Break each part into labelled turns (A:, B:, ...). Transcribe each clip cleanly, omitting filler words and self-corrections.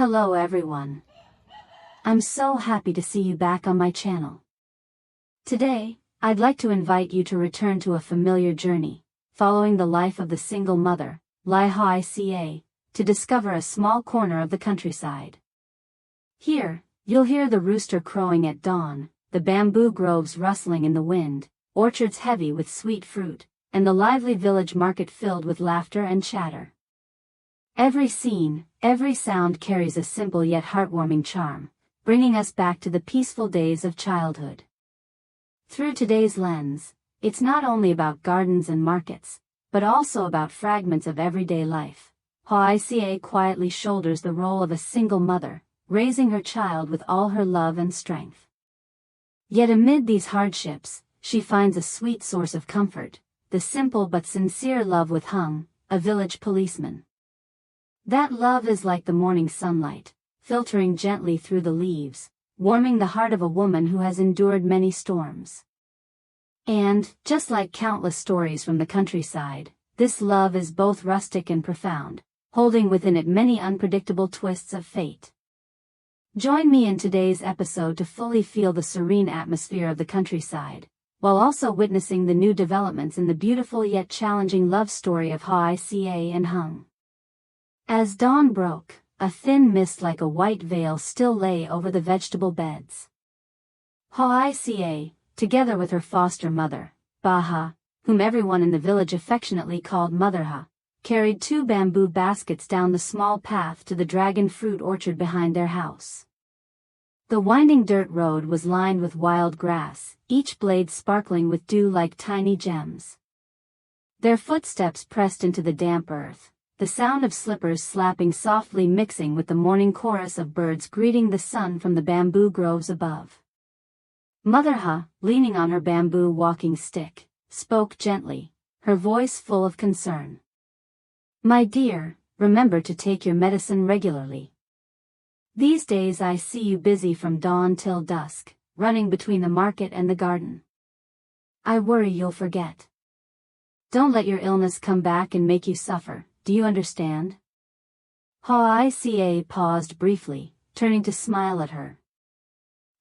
A: Hello everyone. I'm so happy to see you back on my channel. Today, I'd like to invite you to return to a familiar journey, following the life of the single mother, Lythica, to discover a small corner of the countryside. Here, you'll hear the rooster crowing at dawn, the bamboo groves rustling in the wind, orchards heavy with sweet fruit, and the lively village market filled with laughter and chatter. Every scene, every sound carries a simple yet heartwarming charm, bringing us back to the peaceful days of childhood. Through today's lens, it's not only about gardens and markets, but also about fragments of everyday life. Lythica quietly shoulders the role of a single mother, raising her child with all her love and strength. Yet amid these hardships, she finds a sweet source of comfort, the simple but sincere love with Hùng, a village policeman. That love is like the morning sunlight, filtering gently through the leaves, warming the heart of a woman who has endured many storms. And, just like countless stories from the countryside, this love is both rustic and profound, holding within it many unpredictable twists of fate. Join me in today's episode to fully feel the serene atmosphere of the countryside, while also witnessing the new developments in the beautiful yet challenging love story of Lythica and Hùng. As dawn broke, a thin mist like a white veil still lay over the vegetable beds. Lythica, together with her foster mother, Baha, whom everyone in the village affectionately called Motherha, carried 2 bamboo baskets down the small path to the dragon fruit orchard behind their house. The winding dirt road was lined with wild grass, each blade sparkling with dew like tiny gems. Their footsteps pressed into the damp earth, the sound of slippers slapping softly mixing with the morning chorus of birds greeting the sun from the bamboo groves above. Motherha, leaning on her bamboo walking stick, spoke gently, her voice full of concern. "My dear, remember to take your medicine regularly. These days I see you busy from dawn till dusk, running between the market and the garden. I worry you'll forget. Don't let your illness come back and make you suffer, do you understand?" Lythica paused briefly, turning to smile at her.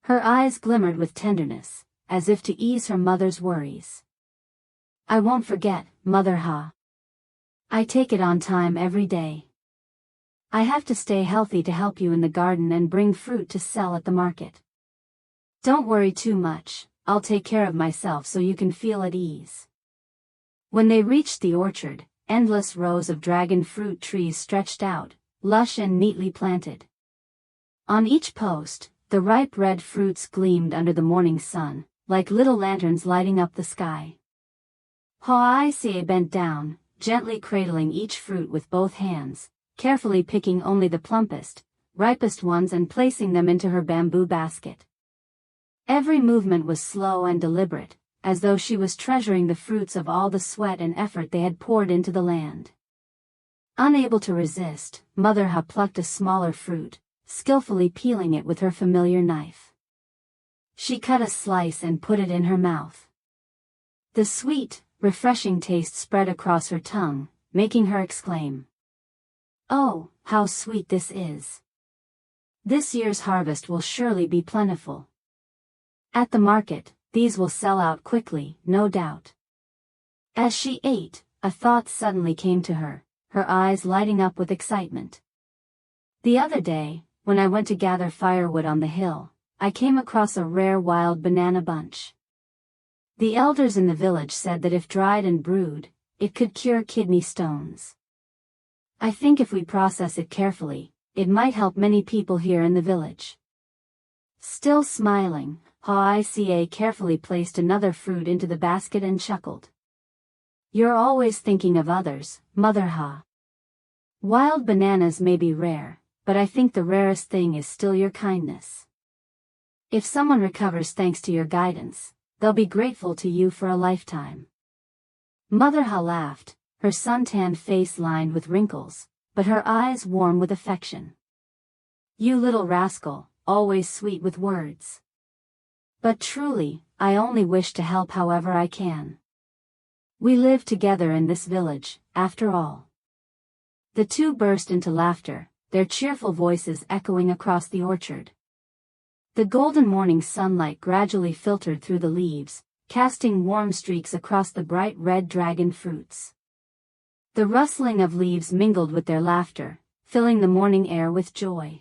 A: Her eyes glimmered with tenderness, as if to ease her mother's worries. "I won't forget, Motherha. I take it on time every day. I have to stay healthy to help you in the garden and bring fruit to sell at the market. Don't worry too much, I'll take care of myself so you can feel at ease." When they reached the orchard, endless rows of dragon fruit trees stretched out, lush and neatly planted. On each post, the ripe red fruits gleamed under the morning sun, like little lanterns lighting up the sky. Lythica bent down, gently cradling each fruit with both hands, carefully picking only the plumpest, ripest ones and placing them into her bamboo basket. Every movement was slow and deliberate, as though she was treasuring the fruits of all the sweat and effort they had poured into the land. Unable to resist, Motherha plucked a smaller fruit, skillfully peeling it with her familiar knife. She cut a slice and put it in her mouth. The sweet, refreshing taste spread across her tongue, making her exclaim, "Oh, how sweet this is! This year's harvest will surely be plentiful. At the market, these will sell out quickly, no doubt." As she ate, a thought suddenly came to her, her eyes lighting up with excitement. "The other day, when I went to gather firewood on the hill, I came across a rare wild banana bunch. The elders in the village said that if dried and brewed, it could cure kidney stones. I think if we process it carefully, it might help many people here in the village." Still smiling, Lythica carefully placed another fruit into the basket and chuckled. "You're always thinking of others, Motherha. Wild bananas may be rare, but I think the rarest thing is still your kindness. If someone recovers thanks to your guidance, they'll be grateful to you for a lifetime." Motherha laughed, her suntanned face lined with wrinkles, but her eyes warm with affection. "You little rascal, always sweet with words. But truly, I only wish to help however I can. We live together in this village, after all." The two burst into laughter, their cheerful voices echoing across the orchard. The golden morning sunlight gradually filtered through the leaves, casting warm streaks across the bright red dragon fruits. The rustling of leaves mingled with their laughter, filling the morning air with joy.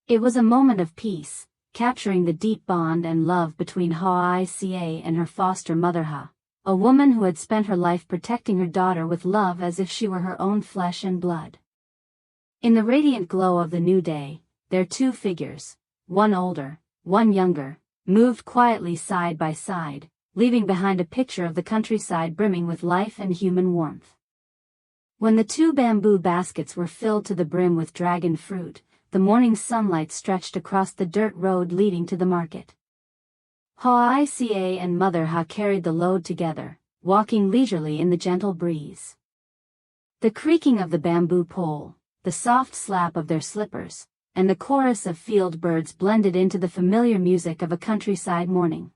A: It was a moment of peace, capturing the deep bond and love between Lythica and her foster mother, a woman who had spent her life protecting her daughter with love as if she were her own flesh and blood. In the radiant glow of the new day, their two figures, one older, one younger, moved quietly side by side, leaving behind a picture of the countryside brimming with life and human warmth. When the two bamboo baskets were filled to the brim with dragon fruit, the morning sunlight stretched across the dirt road leading to the market. Lythica and Mother carried the load together, walking leisurely in the gentle breeze. The creaking of the bamboo pole, the soft slap of their slippers, and the chorus of field birds blended into the familiar music of a countryside morning.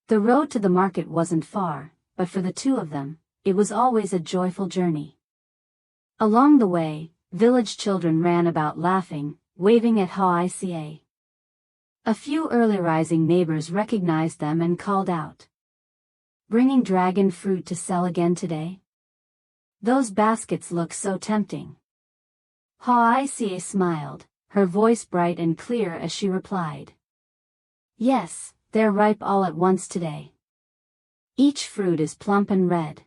A: The road to the market wasn't far, but for the two of them, it was always a joyful journey. Along the way, village children ran about laughing, waving at Lythica. A few early rising neighbors recognized them and called out, "Bringing dragon fruit to sell again today? Those baskets look so tempting." Lythica smiled, her voice bright and clear as she replied, "Yes, they're ripe all at once today. Each fruit is plump and red.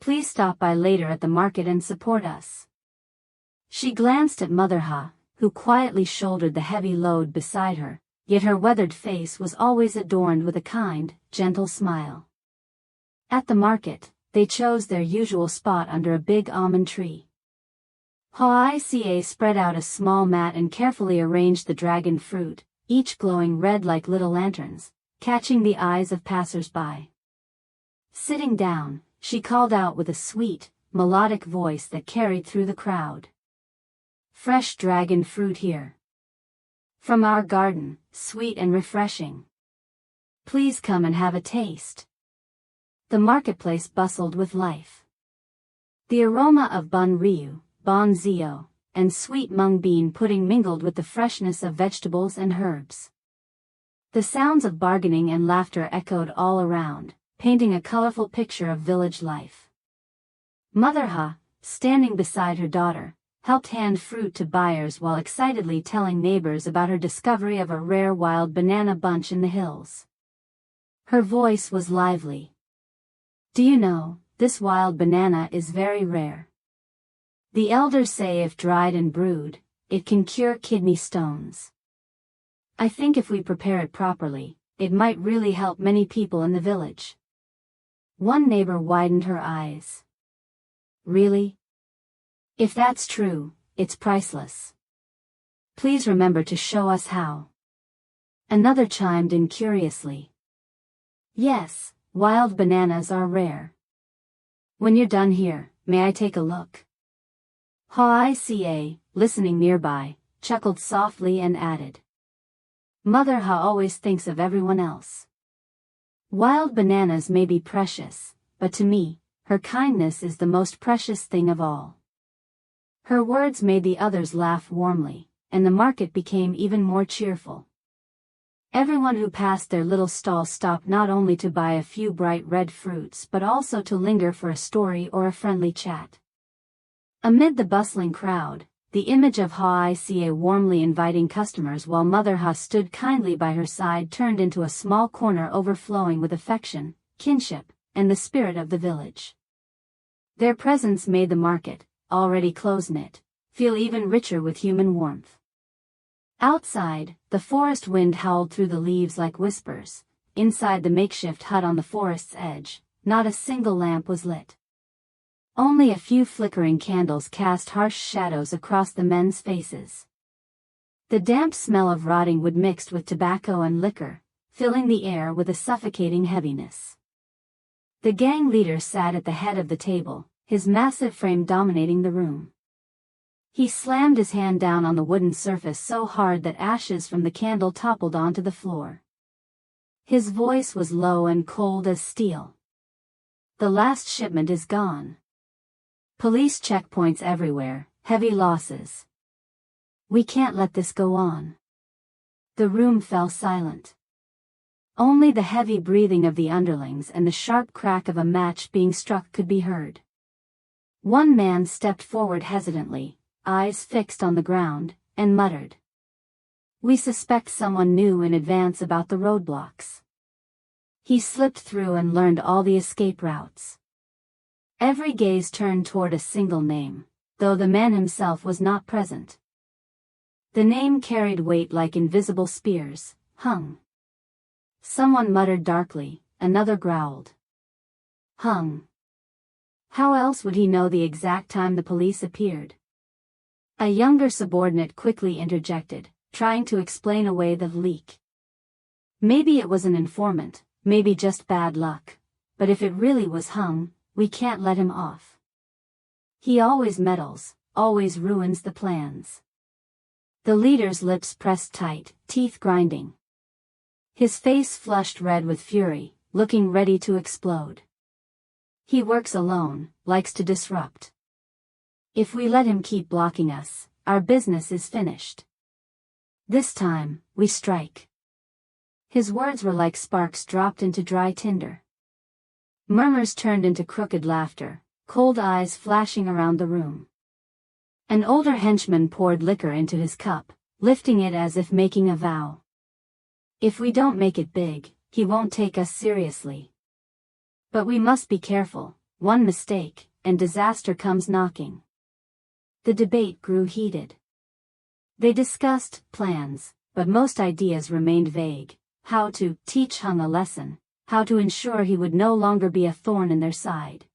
A: Please stop by later at the market and support us." She glanced at Mother, who quietly shouldered the heavy load beside her, yet her weathered face was always adorned with a kind, gentle smile. At the market, they chose their usual spot under a big almond tree. Lythica spread out a small mat and carefully arranged the dragon fruit, each glowing red like little lanterns, catching the eyes of passers-by. Sitting down, she called out with a sweet, melodic voice that carried through the crowd. "Fresh dragon fruit here. From our garden, sweet and refreshing. Please come and have a taste." The marketplace bustled with life. The aroma of bun ryu, bon zio, and sweet mung bean pudding mingled with the freshness of vegetables and herbs. The sounds of bargaining and laughter echoed all around, painting a colorful picture of village life. Mother, standing beside her daughter, helped hand fruit to buyers while excitedly telling neighbors about her discovery of a rare wild banana bunch in the hills. Her voice was lively. "Do you know, this wild banana is very rare. The elders say if dried and brewed, it can cure kidney stones. I think if we prepare it properly, it might really help many people in the village." One neighbor widened her eyes. "Really? If that's true, it's priceless. Please remember to show us how." Another chimed in curiously. "Yes, wild bananas are rare. When you're done here, may I take a look?" Lythica, listening nearby, chuckled softly and added, "Mother always thinks of everyone else. Wild bananas may be precious, but to me, her kindness is the most precious thing of all." Her words made the others laugh warmly, and the market became even more cheerful. Everyone who passed their little stall stopped not only to buy a few bright red fruits but also to linger for a story or a friendly chat. Amid the bustling crowd, the image of Lythica warmly inviting customers while Mother stood kindly by her side turned into a small corner overflowing with affection, kinship, and the spirit of the village. Their presence made the market, already close-knit, feel even richer with human warmth. Outside, the forest wind howled through the leaves like whispers. Inside the makeshift hut on the forest's edge, not a single lamp was lit. Only a few flickering candles cast harsh shadows across the men's faces. The damp smell of rotting wood mixed with tobacco and liquor, filling the air with a suffocating heaviness. The gang leader sat at the head of the table, his massive frame dominating the room. He slammed his hand down on the wooden surface so hard that ashes from the candle toppled onto the floor. His voice was low and cold as steel. "The last shipment is gone. Police checkpoints everywhere, heavy losses. We can't let this go on. The room fell silent. Only the heavy breathing of the underlings and the sharp crack of a match being struck could be heard. One man stepped forward hesitantly, eyes fixed on the ground, and muttered. We suspect someone knew in advance about the roadblocks. He slipped through and learned all the escape routes. Every gaze turned toward a single name, though the man himself was not present. The name carried weight like invisible spears, Hung. Someone muttered darkly, another growled. Hung. How else would he know the exact time the police appeared? A younger subordinate quickly interjected, trying to explain away the leak. Maybe it was an informant, maybe just bad luck, but if it really was Hung, we can't let him off. He always meddles, always ruins the plans. The leader's lips pressed tight, teeth grinding. His face flushed red with fury, looking ready to explode. He works alone, likes to disrupt. If we let him keep blocking us, our business is finished. This time, we strike. His words were like sparks dropped into dry tinder. Murmurs turned into crooked laughter, cold eyes flashing around the room. An older henchman poured liquor into his cup, lifting it as if making a vow. If we don't make it big, he won't take us seriously. But we must be careful, one mistake, and disaster comes knocking. The debate grew heated. They discussed plans, but most ideas remained vague. How to teach Hung a lesson, how to ensure he would no longer be a thorn in their side.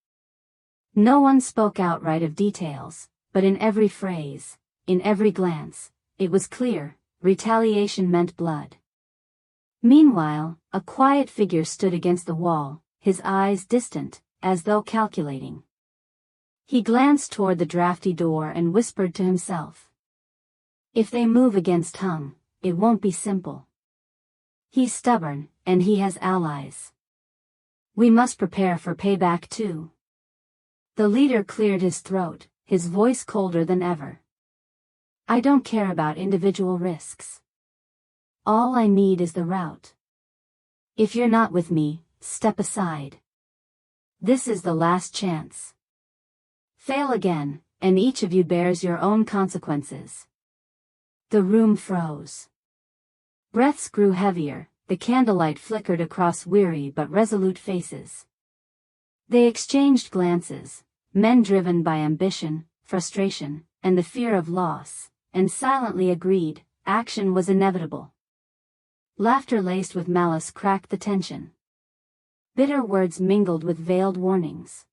A: No one spoke outright of details, but in every phrase, in every glance, it was clear, retaliation meant blood. Meanwhile, a quiet figure stood against the wall, his eyes distant, as though calculating. He glanced toward the drafty door and whispered to himself. If they move against Hung, it won't be simple. He's stubborn, and he has allies. We must prepare for payback too. The leader cleared his throat, his voice colder than ever. I don't care about individual risks. All I need is the route. If you're not with me, step aside. This is the last chance. Fail again, and each of you bears your own consequences. The room froze. Breaths grew heavier, the candlelight flickered across weary but resolute faces. They exchanged glances, men driven by ambition, frustration, and the fear of loss, and silently agreed, action was inevitable. Laughter laced with malice cracked the tension. Bitter words mingled with veiled warnings.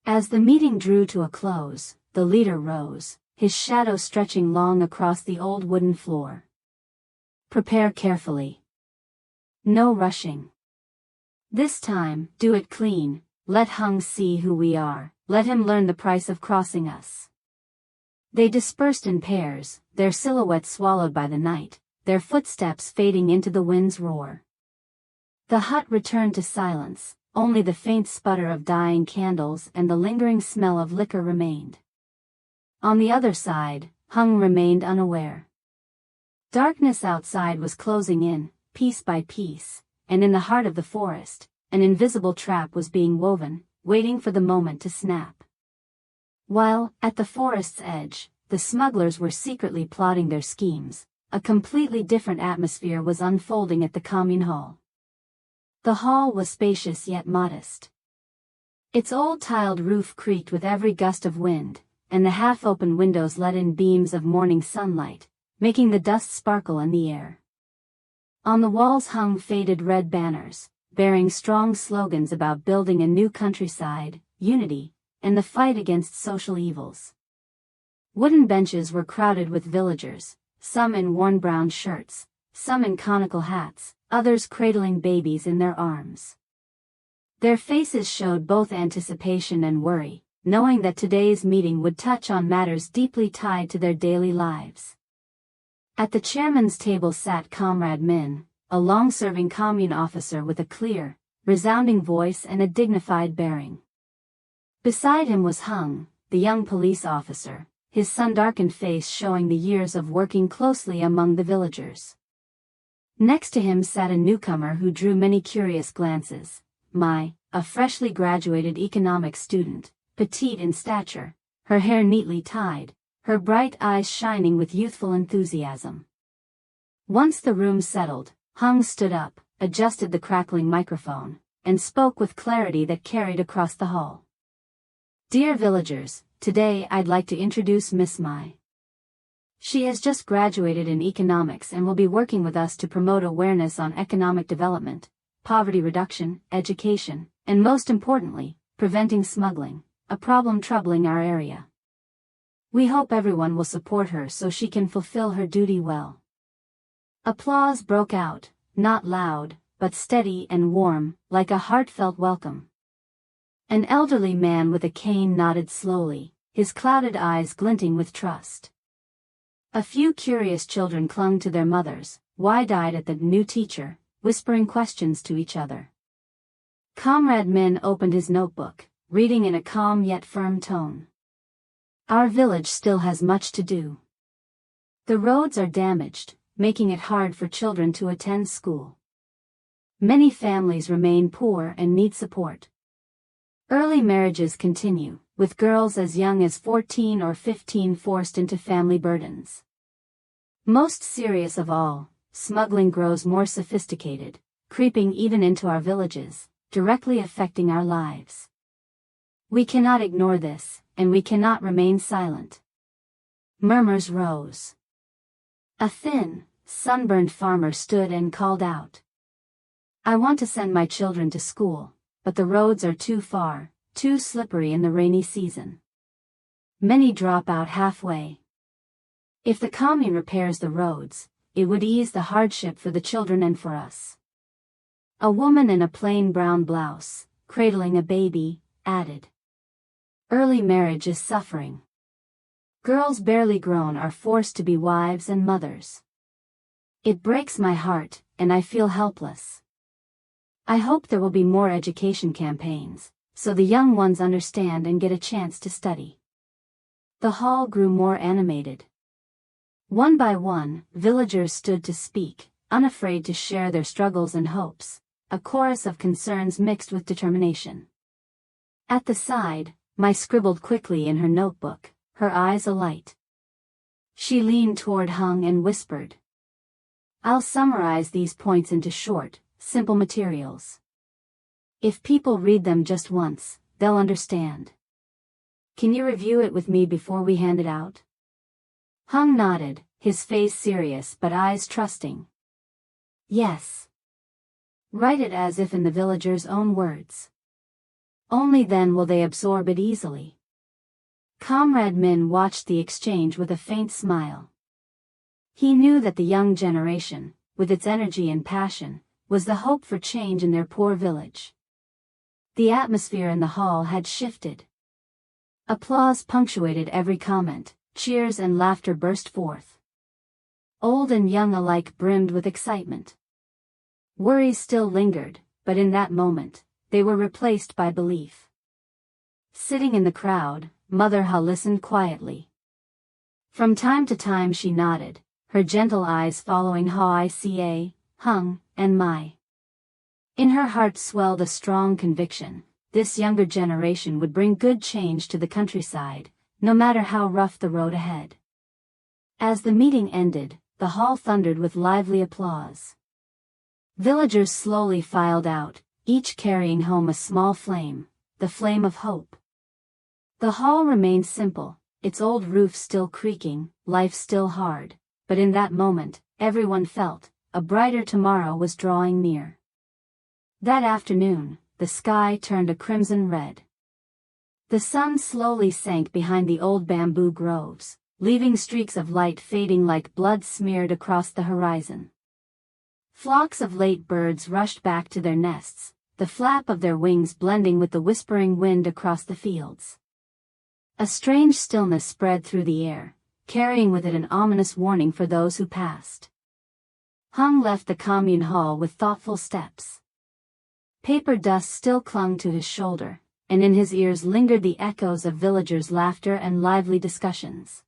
A: As the meeting drew to a close, the leader rose, his shadow stretching long across the old wooden floor. Prepare carefully. No rushing. This time, do it clean, let Hung see who we are, let him learn the price of crossing us. They dispersed in pairs, their silhouettes swallowed by the night, their footsteps fading into the wind's roar. The hut returned to silence, only the faint sputter of dying candles and the lingering smell of liquor remained. On the other side, Hung remained unaware. Darkness outside was closing in, piece by piece, and in the heart of the forest, an invisible trap was being woven, waiting for the moment to snap. While, at the forest's edge, the smugglers were secretly plotting their schemes, a completely different atmosphere was unfolding at the commune hall. The hall was spacious yet modest. Its old tiled roof creaked with every gust of wind, and the half-open windows let in beams of morning sunlight, making the dust sparkle in the air. On the walls hung faded red banners, bearing strong slogans about building a new countryside, unity, and the fight against social evils. Wooden benches were crowded with villagers, some in worn brown shirts, some in conical hats, others cradling babies in their arms. Their faces showed both anticipation and worry, knowing that today's meeting would touch on matters deeply tied to their daily lives. At the chairman's table sat Comrade Min, a long-serving commune officer with a clear, resounding voice and a dignified bearing. Beside him was Hung, the young police officer, his sun-darkened face showing the years of working closely among the villagers. Next to him sat a newcomer who drew many curious glances, a freshly graduated economics student, petite in stature, her hair neatly tied, her bright eyes shining with youthful enthusiasm. Once the room settled, Hung stood up, adjusted the crackling microphone, and spoke with clarity that carried across the hall. "Dear villagers, today I'd like to introduce Miss Mai. She has just graduated in economics and will be working with us to promote awareness on economic development, poverty reduction, education, and most importantly, preventing smuggling, a problem troubling our area. We hope everyone will support her so she can fulfill her duty well." Applause broke out, not loud, but steady and warm, like a heartfelt welcome. An elderly man with a cane nodded slowly, his clouded eyes glinting with trust. A few curious children clung to their mothers, wide-eyed at the new teacher, whispering questions to each other. Comrade Min opened his notebook, reading in a calm yet firm tone. "Our village still has much to do. The roads are damaged, making it hard for children to attend school. Many families remain poor and need support. Early marriages continue, with girls as young as 14 or 15 forced into family burdens. Most serious of all, smuggling grows more sophisticated, creeping even into our villages, directly affecting our lives. We cannot ignore this, and we cannot remain silent." Murmurs rose. A thin, sunburned farmer stood and called out, "I want to send my children to school, but the roads are too far, too slippery in the rainy season. Many drop out halfway. If the commune repairs the roads, it would ease the hardship for the children and for us." A woman in a plain brown blouse, cradling a baby, added, "Early marriage is suffering. Girls barely grown are forced to be wives and mothers. It breaks my heart, and I feel helpless. I hope there will be more education campaigns, so the young ones understand and get a chance to study." The hall grew more animated. One by one, villagers stood to speak, unafraid to share their struggles and hopes, a chorus of concerns mixed with determination. At the side, Mai scribbled quickly in her notebook, her eyes alight. She leaned toward Hung and whispered, "I'll summarize these points into short, simple materials. If people read them just once, they'll understand. Can you review it with me before we hand it out?" Hung nodded, his face serious but eyes trusting. "Yes. Write it as if in the villagers' own words. Only then will they absorb it easily." Comrade Min watched the exchange with a faint smile. He knew that the young generation, with its energy and passion, was the hope for change in their poor village. The atmosphere in the hall had shifted. Applause punctuated every comment, cheers and laughter burst forth. Old and young alike brimmed with excitement. Worries still lingered, but in that moment, they were replaced by belief. Sitting in the crowd, Mother Ha listened quietly. From time to time she nodded, her gentle eyes following Ica, Hung, and Mai. In her heart swelled a strong conviction: this younger generation would bring good change to the countryside, no matter how rough the road ahead. As the meeting ended, the hall thundered with lively applause. Villagers slowly filed out, each carrying home a small flame, the flame of hope. The hall remained simple, its old roof still creaking, life still hard, but in that moment, everyone felt, a brighter tomorrow was drawing near. That afternoon, the sky turned a crimson red. The sun slowly sank behind the old bamboo groves, leaving streaks of light fading like blood smeared across the horizon. Flocks of late birds rushed back to their nests, the flap of their wings blending with the whispering wind across the fields. A strange stillness spread through the air, carrying with it an ominous warning for those who passed. Hung left the commune hall with thoughtful steps. Paper dust still clung to his shoulder, and in his ears lingered the echoes of villagers' laughter and lively discussions.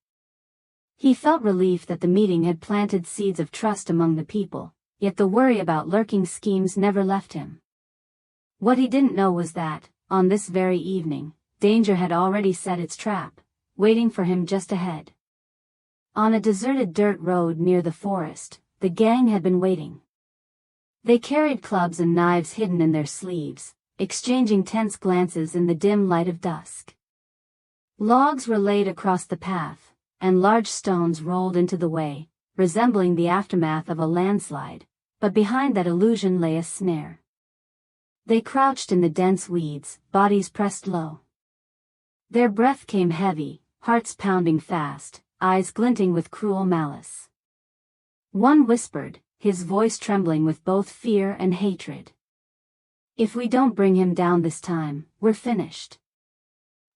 A: He felt relief that the meeting had planted seeds of trust among the people, yet the worry about lurking schemes never left him. What he didn't know was that, on this very evening, danger had already set its trap, waiting for him just ahead. On a deserted dirt road near the forest, the gang had been waiting. They carried clubs and knives hidden in their sleeves, exchanging tense glances in the dim light of dusk. Logs were laid across the path, and large stones rolled into the way, resembling the aftermath of a landslide, but behind that illusion lay a snare. They crouched in the dense weeds, bodies pressed low. Their breath came heavy, hearts pounding fast, eyes glinting with cruel malice. One whispered, his voice trembling with both fear and hatred. "If we don't bring him down this time, we're finished."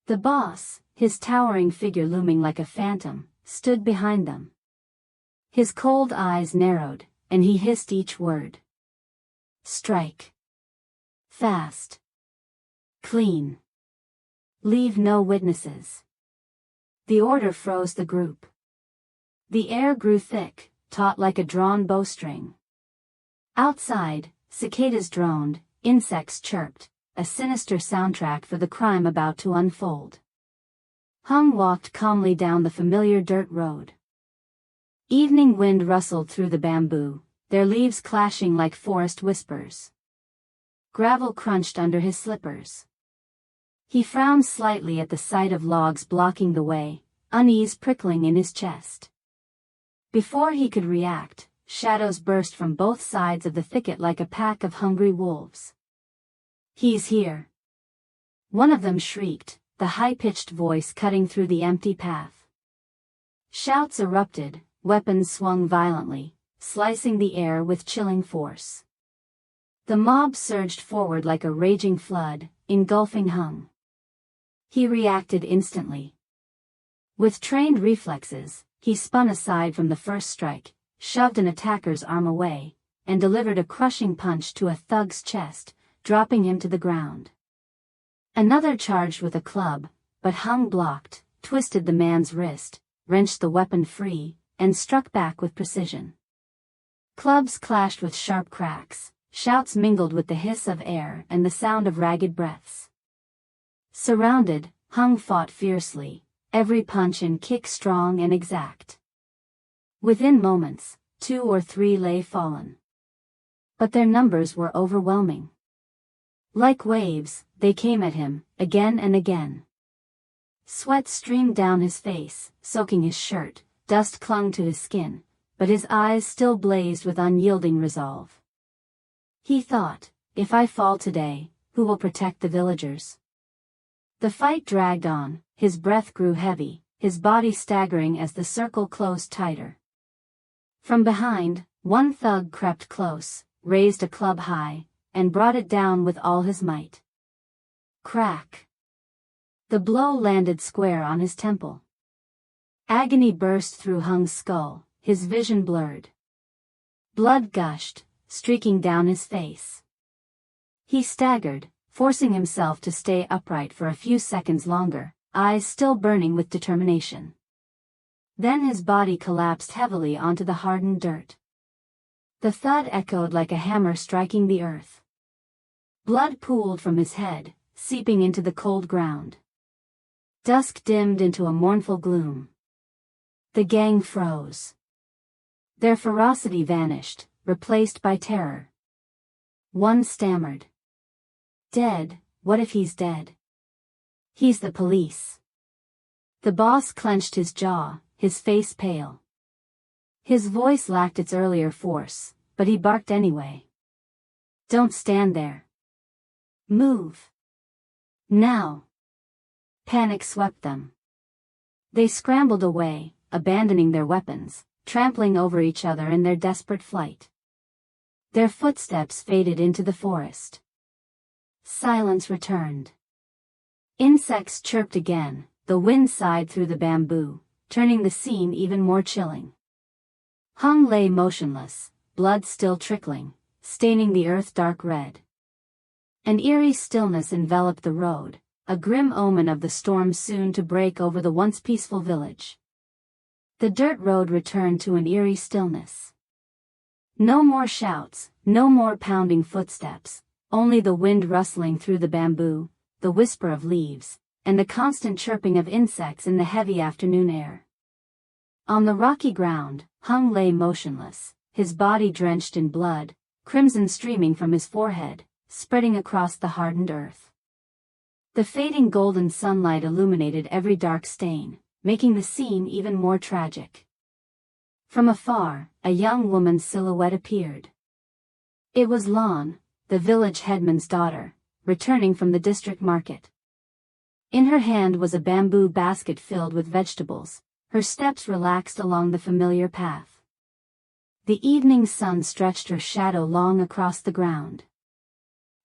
A: The boss, his towering figure looming like a phantom, stood behind them. His cold eyes narrowed, and he hissed each word. "Strike. Fast. Clean. Leave no witnesses." The order froze the group. The air grew thick, taut like a drawn bowstring. Outside, cicadas droned, insects chirped, a sinister soundtrack for the crime about to unfold. Hung walked calmly down the familiar dirt road. Evening wind rustled through the bamboo, their leaves clashing like forest whispers. Gravel crunched under his slippers. He frowned slightly at the sight of logs blocking the way, unease prickling in his chest. Before he could react, shadows burst from both sides of the thicket like a pack of hungry wolves. "He's here!" One of them shrieked, the high-pitched voice cutting through the empty path. Shouts erupted, weapons swung violently, slicing the air with chilling force. The mob surged forward like a raging flood, engulfing Hung. He reacted instantly. With trained reflexes, he spun aside from the first strike, shoved an attacker's arm away, and delivered a crushing punch to a thug's chest, dropping him to the ground. Another charged with a club, but Hung blocked, twisted the man's wrist, wrenched the weapon free, and struck back with precision. Clubs clashed with sharp cracks, shouts mingled with the hiss of air and the sound of ragged breaths. Surrounded, Hung fought fiercely, every punch and kick strong and exact. Within moments, 2 or 3 lay fallen. But their numbers were overwhelming. Like waves, they came at him, again and again. Sweat streamed down his face, soaking his shirt, dust clung to his skin, but his eyes still blazed with unyielding resolve. He thought, "If I fall today, who will protect the villagers?" The fight dragged on, his breath grew heavy, his body staggering as the circle closed tighter. From behind, one thug crept close, raised a club high, and brought it down with all his might. Crack! The blow landed square on his temple. Agony burst through Hung's skull, his vision blurred. Blood gushed, streaking down his face. He staggered, forcing himself to stay upright for a few seconds longer, eyes still burning with determination. Then his body collapsed heavily onto the hardened dirt. The thud echoed like a hammer striking the earth. Blood pooled from his head, seeping into the cold ground. Dusk dimmed into a mournful gloom. The gang froze. Their ferocity vanished, replaced by terror. One stammered. "Dead, what if he's dead? He's the police." The boss clenched his jaw, his face pale. His voice lacked its earlier force, but he barked anyway. "Don't stand there. Move. Now." Panic swept them. They scrambled away, abandoning their weapons, trampling over each other in their desperate flight. Their footsteps faded into the forest. Silence returned. Insects chirped again, the wind sighed through the bamboo, turning the scene even more chilling. Hung lay motionless, blood still trickling, staining the earth dark red. An eerie stillness enveloped the road, a grim omen of the storm soon to break over the once peaceful village. The dirt road returned to an eerie stillness. No more shouts, no more pounding footsteps, only the wind rustling through the bamboo, the whisper of leaves, and the constant chirping of insects in the heavy afternoon air. On the rocky ground, Hùng lay motionless, his body drenched in blood, crimson streaming from his forehead, spreading across the hardened earth. The fading golden sunlight illuminated every dark stain, making the scene even more tragic. From afar, a young woman's silhouette appeared. It was Lan, the village headman's daughter, returning from the district market. In her hand was a bamboo basket filled with vegetables, her steps relaxed along the familiar path. The evening sun stretched her shadow long across the ground.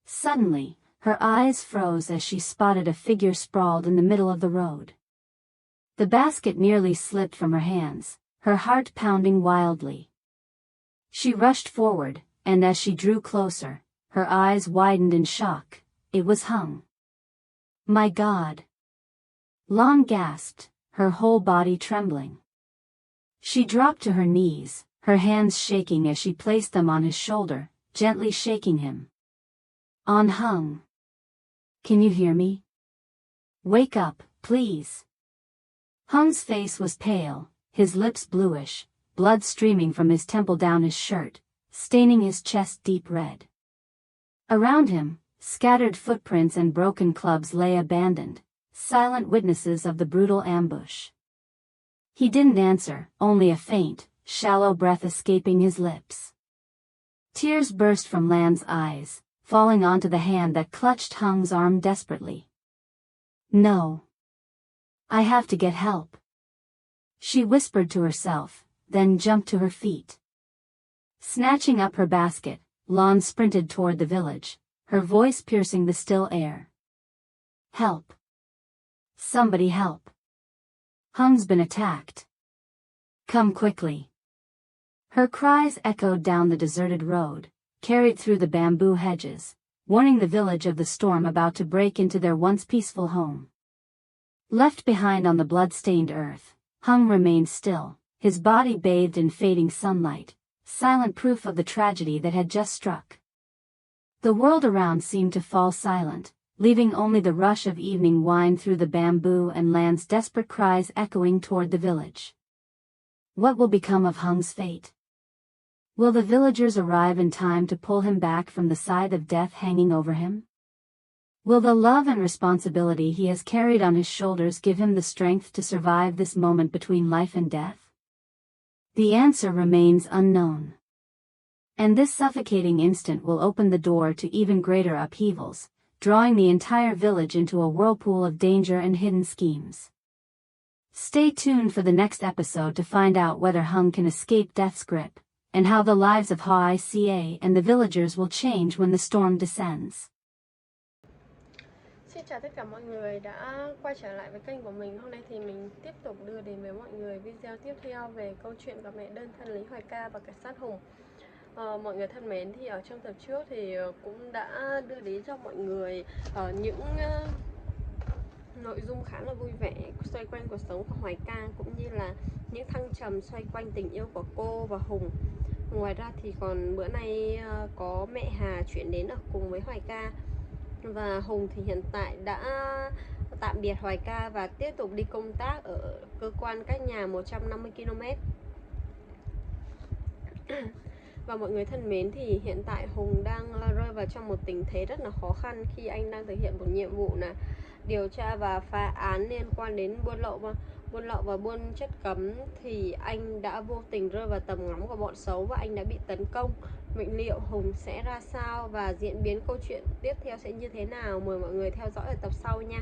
A: Suddenly, her eyes froze as she spotted a figure sprawled in the middle of the road. The basket nearly slipped from her hands, her heart pounding wildly. She rushed forward, and as she drew closer, her eyes widened in shock. It was Hùng. "My God!" Lan gasped, her whole body trembling. She dropped to her knees, her hands shaking as she placed them on his shoulder, gently shaking him. "On Hùng. Can you hear me? Wake up, please." Hung's face was pale, his lips bluish, blood streaming from his temple down his shirt, staining his chest deep red. Around him, scattered footprints and broken clubs lay abandoned, silent witnesses of the brutal ambush. He didn't answer, only a faint, shallow breath escaping his lips. Tears burst from Lan's eyes, falling onto the hand that clutched Hung's arm desperately. "No. I have to get help," she whispered to herself, then jumped to her feet. Snatching up her basket, Lan sprinted toward the village, her voice piercing the still air. "Help! Somebody help! Hung's been attacked. Come quickly!" Her cries echoed down the deserted road, carried through the bamboo hedges, warning the village of the storm about to break into their once peaceful home. Left behind on the blood-stained earth, Hùng remained still, his body bathed in fading sunlight, silent proof of the tragedy that had just struck. The world around seemed to fall silent, leaving only the rush of evening wind through the bamboo and Lan's desperate cries echoing toward the village. What will become of Hung's fate? Will the villagers arrive in time to pull him back from the scythe of death hanging over him? Will the love and responsibility he has carried on his shoulders give him the strength to survive this moment between life and death? The answer remains unknown. And this suffocating instant will open the door to even greater upheavals, drawing the entire village into a whirlpool of danger and hidden schemes. Stay tuned for the next episode to find out whether Hùng can escape death's grip, and how the lives of Lythica and the villagers will change when the storm descends.
B: Xin chào tất cả mọi người đã quay trở lại với kênh của mình. Hôm nay thì mình tiếp tục đưa đến với mọi người video tiếp theo về câu chuyện gặp mẹ đơn thân Lythieuca và cảnh sát Hùng. Mọi người thân mến, thì ở trong tập trước thì cũng đã đưa đến cho mọi người những nội dung khá là vui vẻ xoay quanh cuộc sống của Hoài Ca, cũng như là những thăng trầm xoay quanh tình yêu của cô và Hùng. Ngoài ra thì còn bữa nay có mẹ Hà chuyển đến ở cùng với Hoài Ca, và Hùng thì hiện tại đã tạm biệt Hoài Ca và tiếp tục đi công tác ở cơ quan cách nhà 150 km. Và mọi người thân mến, thì hiện tại Hùng đang rơi vào trong một tình thế rất là khó khăn khi anh đang thực hiện một nhiệm vụ là điều tra và phá án liên quan đến buôn lậu và buôn chất cấm. Thì anh đã vô tình rơi vào tầm ngắm của bọn xấu và anh đã bị tấn công. Vậy liệu Hùng sẽ ra sao và diễn biến câu chuyện tiếp theo sẽ như thế nào? Mời mọi người theo dõi ở tập sau nha.